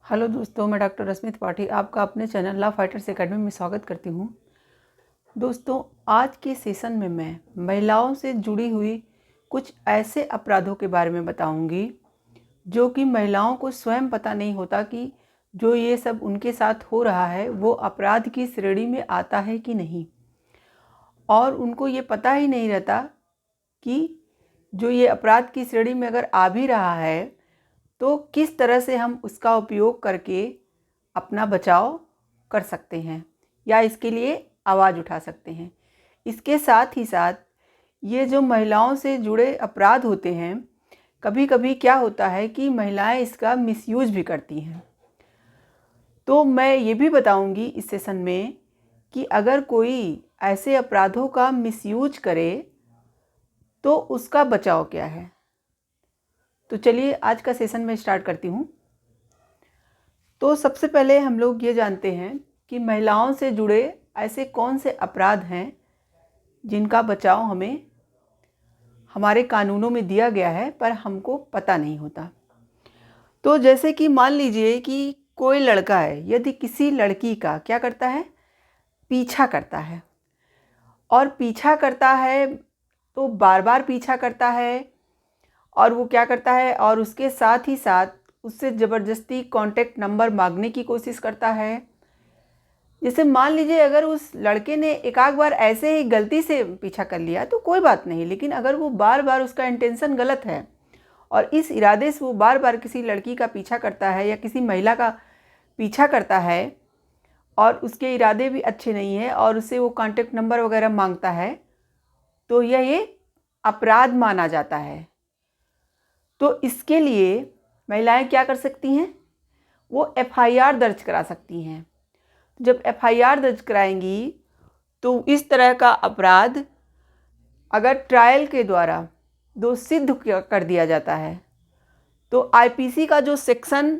Hello दोस्तों, मैं doctor रश्मि त्रिपाठी आपका अपने चैनल लव फाइटर्स एकेडमी में स्वागत करती हूँ। दोस्तों, आज के सेशन में मैं महिलाओं से जुड़ी हुई कुछ ऐसे अपराधों के बारे में बताऊंगी जो कि महिलाओं को स्वयं पता नहीं होता कि जो ये सब उनके साथ हो रहा है वो अपराध की श्रेणी में आता है कि नहीं, और उनको ये पता ही नहीं रहता कि जो ये अपराध की श्रेणी में अगर आ भी रहा है तो किस तरह से हम उसका उपयोग करके अपना बचाव कर सकते हैं या इसके लिए आवाज़ उठा सकते हैं। इसके साथ ही साथ ये जो महिलाओं से जुड़े अपराध होते हैं, कभी कभी क्या होता है कि महिलाएं इसका मिसयूज भी करती हैं। तो मैं ये भी बताऊंगी इस सेशन में कि अगर कोई ऐसे अपराधों का मिसयूज करे तो उसका बचाव क्या है। तो चलिए आज का सेशन मैं स्टार्ट करती हूँ। तो सबसे पहले हम लोग ये जानते हैं कि महिलाओं से जुड़े ऐसे कौन से अपराध हैं जिनका बचाव हमें हमारे कानूनों में दिया गया है पर हमको पता नहीं होता। तो जैसे कि मान लीजिए कि कोई लड़का है, यदि किसी लड़की का क्या करता है, पीछा करता है, और पीछा करता है तो बार बार पीछा करता है, और वो क्या करता है और उसके साथ ही साथ उससे ज़बरदस्ती कांटेक्ट नंबर मांगने की कोशिश करता है। जैसे मान लीजिए अगर उस लड़के ने एक आध बार ऐसे ही गलती से पीछा कर लिया तो कोई बात नहीं, लेकिन अगर वो बार बार उसका इंटेंशन गलत है और इस इरादे से वो बार बार किसी लड़की का पीछा करता है या किसी महिला का पीछा करता है और उसके इरादे भी अच्छे नहीं है और उससे वो कांटेक्ट नंबर वगैरह मांगता है, तो ये अपराध माना जाता है। तो इसके लिए महिलाएं क्या कर सकती हैं, वो एफआईआर दर्ज करा सकती हैं। जब एफआईआर दर्ज कराएंगी तो इस तरह का अपराध अगर ट्रायल के द्वारा दोष सिद्ध कर दिया जाता है तो आईपीसी का जो सेक्शन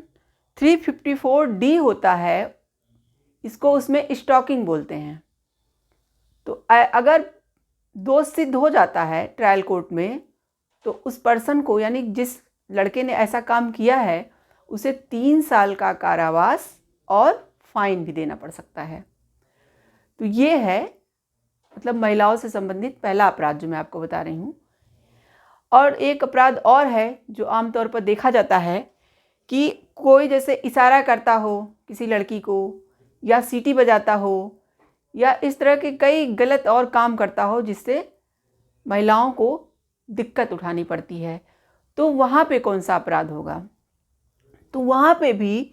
354D होता है, इसको उसमें स्टॉकिंग बोलते हैं। तो अगर दोष सिद्ध हो जाता है ट्रायल कोर्ट में तो उस पर्सन को, यानी जिस लड़के ने ऐसा काम किया है, उसे 3 साल का कारावास और फाइन भी देना पड़ सकता है। तो ये है मतलब महिलाओं से संबंधित पहला अपराध जो मैं आपको बता रही हूँ। और एक अपराध और है जो आमतौर पर देखा जाता है कि कोई जैसे इशारा करता हो किसी लड़की को, या सीटी बजाता हो, या इस तरह के कई गलत और काम करता हो जिससे महिलाओं को दिक्कत उठानी पड़ती है। तो वहाँ पे कौन सा अपराध होगा, तो वहाँ पे भी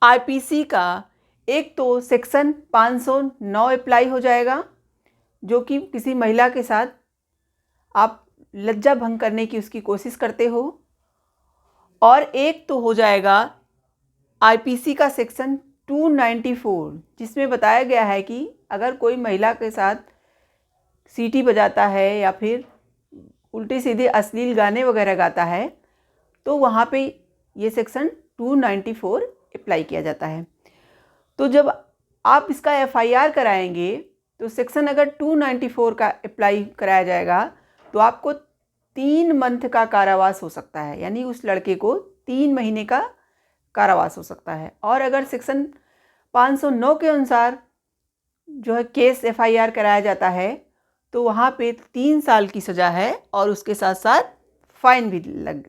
आईपीसी का एक तो सेक्शन 509 अप्लाई हो जाएगा, जो कि किसी महिला के साथ आप लज्जा भंग करने की उसकी कोशिश करते हो, और एक तो हो जाएगा आईपीसी का सेक्शन 294, जिसमें बताया गया है कि अगर कोई महिला के साथ सीटी बजाता है या फिर उल्टे सीधे अश्लील गाने वगैरह गाता है तो वहाँ पे ये सेक्शन 294 अप्लाई किया जाता है। तो जब आप इसका एफआईआर कराएंगे तो सेक्शन अगर 294 का अप्लाई कराया जाएगा तो आपको 3 मंथ का कारावास हो सकता है, यानी उस लड़के को 3 महीने का कारावास हो सकता है। और अगर सेक्शन 509 के अनुसार जो है केस एफआईआर कराया जाता है तो वहाँ पे 3 साल की सज़ा है और उसके साथ साथ फाइन भी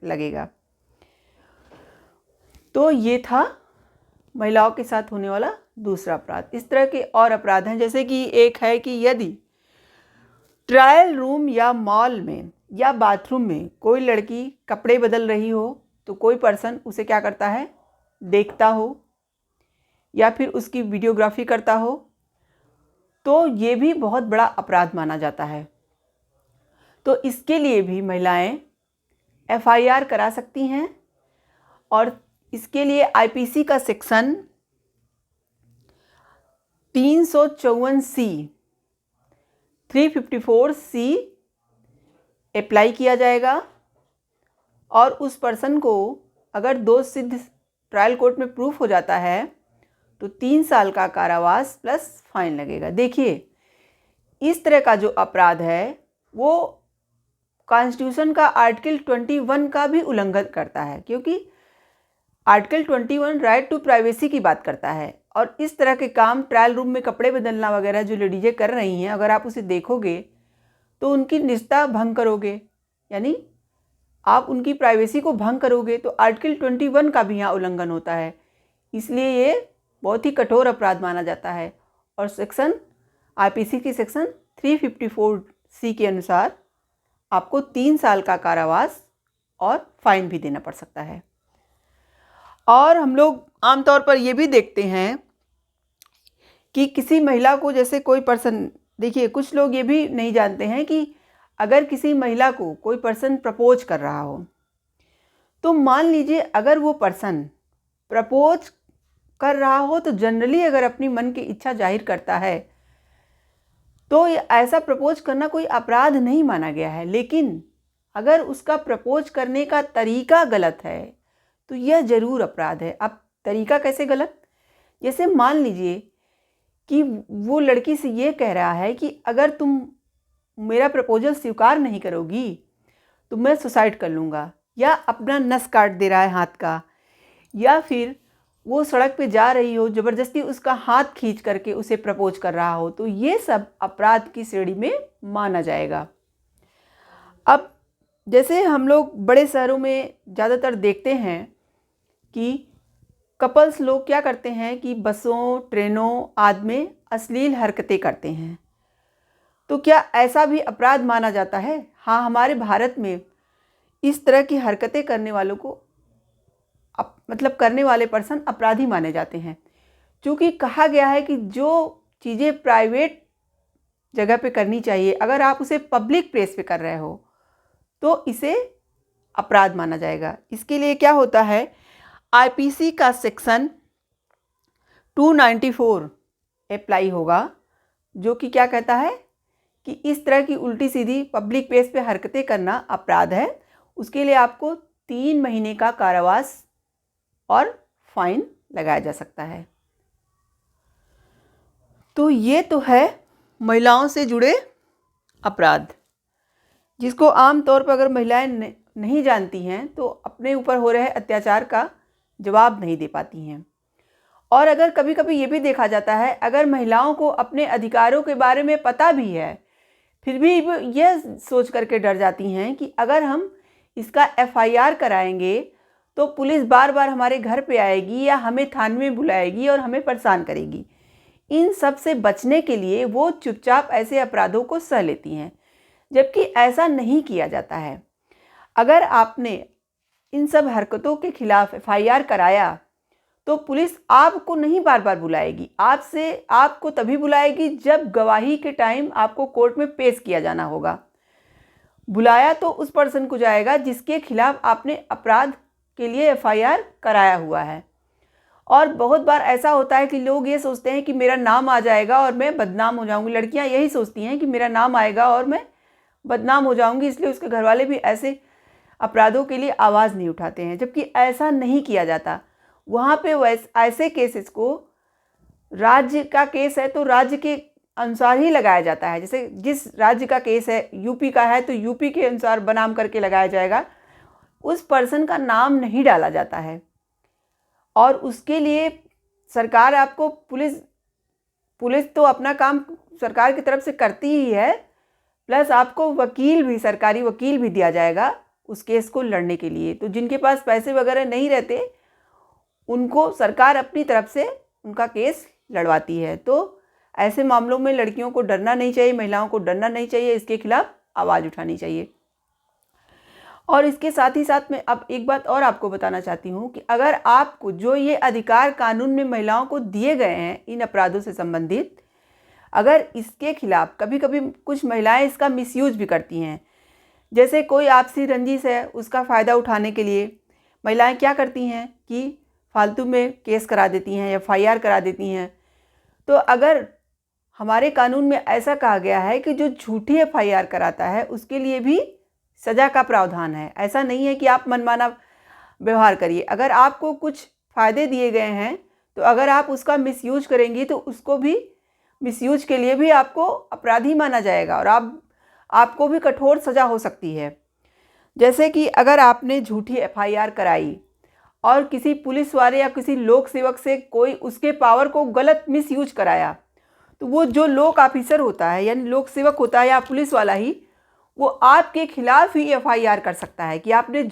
लगेगा। तो ये था महिलाओं के साथ होने वाला दूसरा अपराध। इस तरह के और अपराध हैं, जैसे कि एक है कि यदि ट्रायल रूम या मॉल में या बाथरूम में कोई लड़की कपड़े बदल रही हो तो कोई पर्सन उसे क्या करता है, देखता हो या फिर उसकी वीडियोग्राफी करता हो, तो ये भी बहुत बड़ा अपराध माना जाता है। तो इसके लिए भी महिलाएं एफआईआर करा सकती हैं, और इसके लिए आईपीसी का सेक्शन 354C 354C अप्लाई किया जाएगा, और उस पर्सन को अगर दोष सिद्ध ट्रायल कोर्ट में प्रूफ हो जाता है तो 3 साल का कारावास प्लस फाइन लगेगा। देखिए, इस तरह का जो अपराध है वो कॉन्स्टिट्यूशन का आर्टिकल 21 का भी उल्लंघन करता है, क्योंकि आर्टिकल 21 राइट टू प्राइवेसी की बात करता है। और इस तरह के काम ट्रायल रूम में कपड़े बदलना वगैरह जो लेडीजें कर रही हैं, अगर आप उसे देखोगे तो उनकी निजता भंग करोगे, यानी आप उनकी प्राइवेसी को भंग करोगे, तो आर्टिकल 21 का भी यहाँ उल्लंघन होता है। इसलिए ये बहुत ही कठोर अपराध माना जाता है और सेक्शन आईपीसी की सेक्शन 354C के अनुसार आपको 3 साल का कारावास और फाइन भी देना पड़ सकता है। और हम लोग आमतौर पर ये भी देखते हैं कि किसी महिला को, जैसे कोई पर्सन, देखिए कुछ लोग ये भी नहीं जानते हैं कि अगर किसी महिला को कोई पर्सन प्रपोज कर रहा हो, तो मान लीजिए अगर वो पर्सन प्रपोज कर रहा हो तो जनरली अगर अपनी मन की इच्छा जाहिर करता है तो ऐसा प्रपोज करना कोई अपराध नहीं माना गया है। लेकिन अगर उसका प्रपोज करने का तरीका गलत है तो यह ज़रूर अपराध है। अब तरीका कैसे गलत? जैसे मान लीजिए कि वो लड़की से ये कह रहा है कि अगर तुम मेरा प्रपोजल स्वीकार नहीं करोगी तो मैं सुसाइड कर लूँगा, या अपना नस काट दे रहा है हाथ का, या फिर वो सड़क पे जा रही हो, ज़बरदस्ती उसका हाथ खींच करके उसे प्रपोज कर रहा हो, तो ये सब अपराध की श्रेणी में माना जाएगा। अब जैसे हम लोग बड़े शहरों में ज़्यादातर देखते हैं कि कपल्स लोग क्या करते हैं कि बसों, ट्रेनों आदि में अश्लील हरकतें करते हैं, तो क्या ऐसा भी अपराध माना जाता है? हाँ, हमारे भारत में इस तरह की हरकतें करने वालों को मतलब करने वाले पर्सन अपराधी माने जाते हैं, क्योंकि कहा गया है कि जो चीज़ें प्राइवेट जगह पे करनी चाहिए, अगर आप उसे पब्लिक प्लेस पे कर रहे हो तो इसे अपराध माना जाएगा। इसके लिए क्या होता है, आईपीसी का सेक्शन 294 अप्लाई होगा, जो कि क्या कहता है कि इस तरह की उल्टी सीधी पब्लिक प्लेस पे हरकतें करना अपराध है। उसके लिए आपको 3 महीने का कारावास और फाइन लगाया जा सकता है। तो ये तो है महिलाओं से जुड़े अपराध, जिसको आम तौर पर अगर महिलाएं नहीं जानती हैं तो अपने ऊपर हो रहे अत्याचार का जवाब नहीं दे पाती हैं। और अगर कभी कभी ये भी देखा जाता है, अगर महिलाओं को अपने अधिकारों के बारे में पता भी है, फिर भी यह सोच करके डर जाती हैं कि अगर हम इसका एफआईआर कराएंगे तो पुलिस बार बार हमारे घर पे आएगी या हमें थाने में बुलाएगी और हमें परेशान करेगी। इन सब से बचने के लिए वो चुपचाप ऐसे अपराधों को सह लेती हैं, जबकि ऐसा नहीं किया जाता है। अगर आपने इन सब हरकतों के खिलाफ एफआईआर कराया तो पुलिस आपको नहीं बार बार बुलाएगी, आपको तभी बुलाएगी जब गवाही के टाइम आपको कोर्ट में पेश किया जाना होगा। बुलाया तो उस पर्सन को जाएगा जिसके खिलाफ आपने अपराध के लिए एफआईआर कराया हुआ है। और बहुत बार ऐसा होता है कि लोग ये सोचते हैं कि मेरा नाम आ जाएगा और मैं बदनाम हो जाऊंगी। लड़कियां यही सोचती हैं कि मेरा नाम आएगा और मैं बदनाम हो जाऊंगी, इसलिए उसके घर वाले भी ऐसे अपराधों के लिए आवाज़ नहीं उठाते हैं, जबकि ऐसा नहीं किया जाता। वहाँ पे ऐसे केसेस को, राज्य का केस है तो राज्य के अनुसार ही लगाया जाता है। जैसे जिस राज्य का केस है, यूपी का है तो यूपी के अनुसार बनाम करके लगाया जाएगा, उस पर्सन का नाम नहीं डाला जाता है। और उसके लिए सरकार आपको पुलिस तो अपना काम सरकार की तरफ से करती ही है, प्लस आपको वकील भी, सरकारी वकील भी दिया जाएगा उस केस को लड़ने के लिए। तो जिनके पास पैसे वगैरह नहीं रहते उनको सरकार अपनी तरफ से उनका केस लड़वाती है। तो ऐसे मामलों में लड़कियों को डरना नहीं चाहिए, महिलाओं को डरना नहीं चाहिए, इसके खिलाफ आवाज़ उठानी चाहिए। और इसके साथ ही साथ मैं अब एक बात और आपको बताना चाहती हूँ कि अगर आपको जो ये अधिकार कानून में महिलाओं को दिए गए हैं इन अपराधों से संबंधित, अगर इसके खिलाफ कभी कभी कुछ महिलाएं इसका मिसयूज भी करती हैं, जैसे कोई आपसी रंजिश है उसका फ़ायदा उठाने के लिए महिलाएं क्या करती हैं कि फालतू में केस करा देती हैं, एफआईआर करा देती हैं। तो अगर हमारे कानून में ऐसा कहा गया है कि जो झूठी एफआईआर कराता है उसके लिए भी सज़ा का प्रावधान है। ऐसा नहीं है कि आप मनमाना व्यवहार करिए। अगर आपको कुछ फ़ायदे दिए गए हैं तो अगर आप उसका मिसयूज करेंगी तो उसको भी, मिसयूज के लिए भी आपको अपराधी माना जाएगा और आपको भी कठोर सज़ा हो सकती है। जैसे कि अगर आपने झूठी एफआईआर कराई और किसी पुलिस वाले या किसी लोक सेवक से कोई उसके पावर को गलत मिसयूज कराया, तो वो जो लोक ऑफिसर होता है यानी लोक सेवक होता है या पुलिस वाला ही, वो आपके खिलाफ ही एफआईआर कर सकता है कि आपने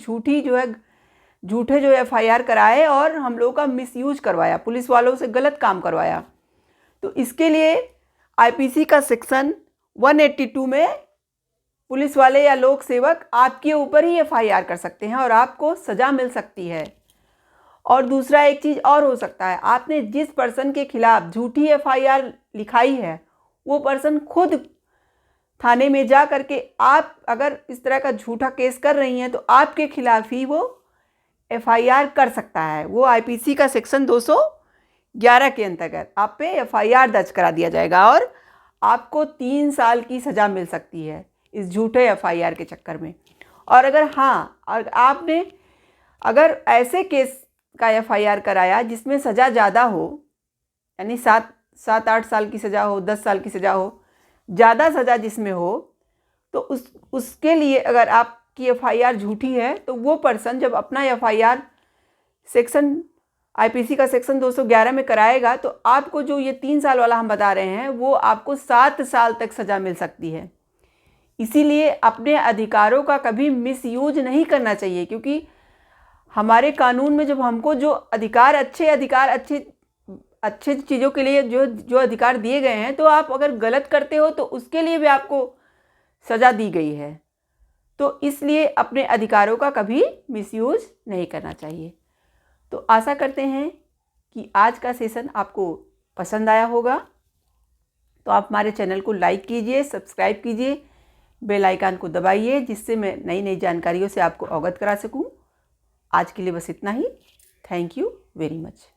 झूठे जो एफआईआर कराए और हम लोगों का मिसयूज करवाया, पुलिस वालों से गलत काम करवाया। तो इसके लिए आईपीसी का सेक्शन 182 में पुलिस वाले या लोक सेवक आपके ऊपर ही एफआईआर कर सकते हैं और आपको सज़ा मिल सकती है। और दूसरा एक चीज़ और हो सकता है, आपने जिस पर्सन के खिलाफ झूठी एफआईआर लिखाई है वो पर्सन खुद थाने में जा करके, आप अगर इस तरह का झूठा केस कर रही हैं तो आपके खिलाफ ही वो एफआईआर कर सकता है। वो आईपीसी का सेक्शन 211 के अंतर्गत आप पे एफआईआर दर्ज करा दिया जाएगा और आपको 3 साल की सज़ा मिल सकती है इस झूठे एफआईआर के चक्कर में। और आपने अगर ऐसे केस का एफआईआर कराया जिसमें सज़ा ज़्यादा हो, यानी 7-8 साल की सज़ा हो, 10 साल की सज़ा हो, ज़्यादा सज़ा जिसमें हो, तो उसके लिए अगर आपकी एफआईआर झूठी है तो वो पर्सन जब अपना एफआईआर आईपीसी का सेक्शन 211 में कराएगा तो आपको जो ये 3 साल वाला हम बता रहे हैं वो आपको 7 साल तक सज़ा मिल सकती है। इसीलिए अपने अधिकारों का कभी मिसयूज नहीं करना चाहिए, क्योंकि हमारे कानून में जब हमको जो अच्छे चीज़ों के लिए जो अधिकार दिए गए हैं, तो आप अगर गलत करते हो तो उसके लिए भी आपको सज़ा दी गई है। तो इसलिए अपने अधिकारों का कभी मिसयूज नहीं करना चाहिए। तो आशा करते हैं कि आज का सेशन आपको पसंद आया होगा। तो आप हमारे चैनल को लाइक कीजिए, सब्सक्राइब कीजिए, बेल आइकन को दबाइए, जिससे मैं नई नई जानकारियों से आपको अवगत करा सकूं। आज के लिए बस इतना ही। Thank you very much.